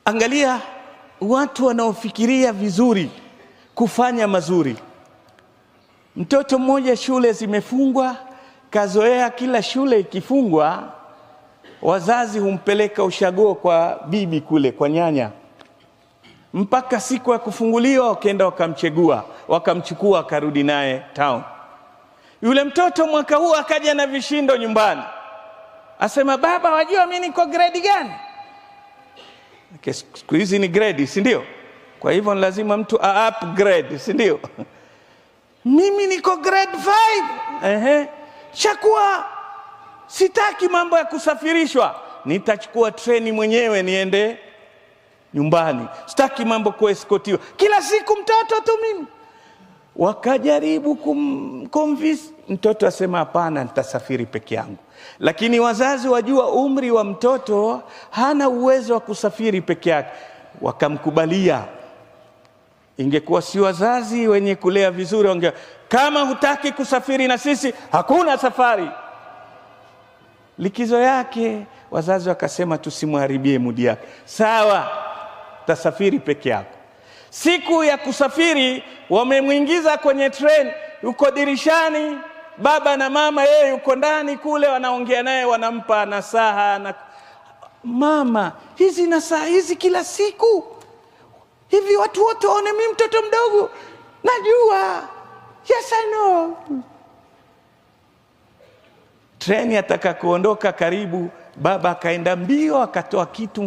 Angalia watu wanaofikiria vizuri, kufanya mazuri. Mtoto mmoja shule zimefungwa, kazoea kila shule ikifungwa wazazi humpeleka ushago kwa bibi kule kwa nyanya, mpaka siku ya kufunguliwa wakaenda wakamchukua akarudi naye town. Yule mtoto mwaka huu akaja na vishindo nyumbani, asema baba, wajua mimi niko grade gani? Siku hizi ni grade, si ndio? Kwa hivyo lazima mtu upgrade, si ndio? Mimi niko grade 5. Chakua sitaki mambo ya kusafirishwa, nitachukua treni mwenyewe niende nyumbani, sitaki mambo kueskotiwa kila siku mtoto tu mimi. Wakajaribu kumconvince mtoto, asema hapana, nitasafiri peke yangu. Lakini wazazi wajua umri wa mtoto hana uwezo wa kusafiri peke yake, wakamkubalia. Ingekuwa si wazazi wenye kulea vizuri, wange kama hutaki kusafiri na sisi hakuna safari. Likizo yake wazazi wakasema tusimharibie mudi yake, sawa, tasafiri peke yako. Siku ya kusafiri wamemwingiza kwenye train, yuko dirishani, baba na mama, yeye yuko ndani kule, wanaongea naye, wanampa nasaha na mama, hizi nasaha hizi kila siku hivi watu wote waone mimi mtoto mdogo? Najua, yes I know. Treni ataka kuondoka karibu, baba akaenda mbio, akatoa kitu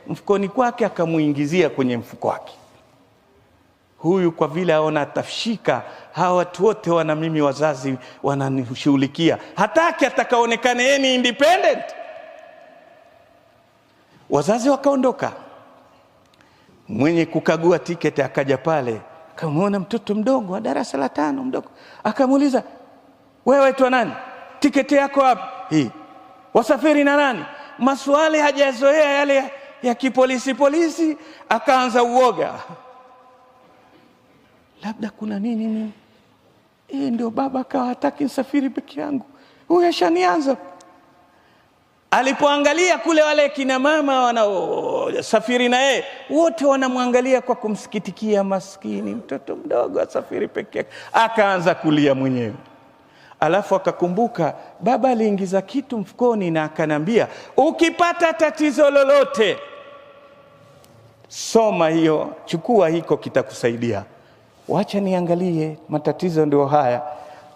mfukoni kwake, akamuingizia kwenye mfuko wake. Huyu kwa vile aona atafshika, hawa watu wote wana mimi wazazi wananishughulikia, hataki atakaonekane yeye ni independent. Wazazi wakaondoka. Mwenye kukagua tiketi akaja pale, akamwona mtoto mdogo wa darasa la 5 mdogo, akamuuliza, wewe tu nani? Tiketi yako wapi? Hii. Wasafiri na nani? Maswali hajazoea yale ya kipolisi. Akaanza uoga, labda kuna nini? Ndio baba akawa hataki nisafiri peke yangu, huyu ashanianza. Alipoangalia kule wale kina mama wanaosafiri na yeye, wote wanamwangalia kwa kumsikitikia, maskini mtoto mdogo asafiri peke yake. Akaanza kulia mwenyewe. Alafu akakumbuka baba aliingiza kitu mfukoni na akanambia, ukipata tatizo lolote soma hiyo, chukua hiko, kitakusaidia. Wacha niangalie, matatizo ndio haya.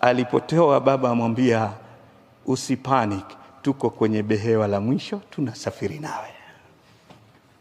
Alipotoa baba amwambia, usipanic, tuko kwenye behewa la mwisho, tunasafiri nawe.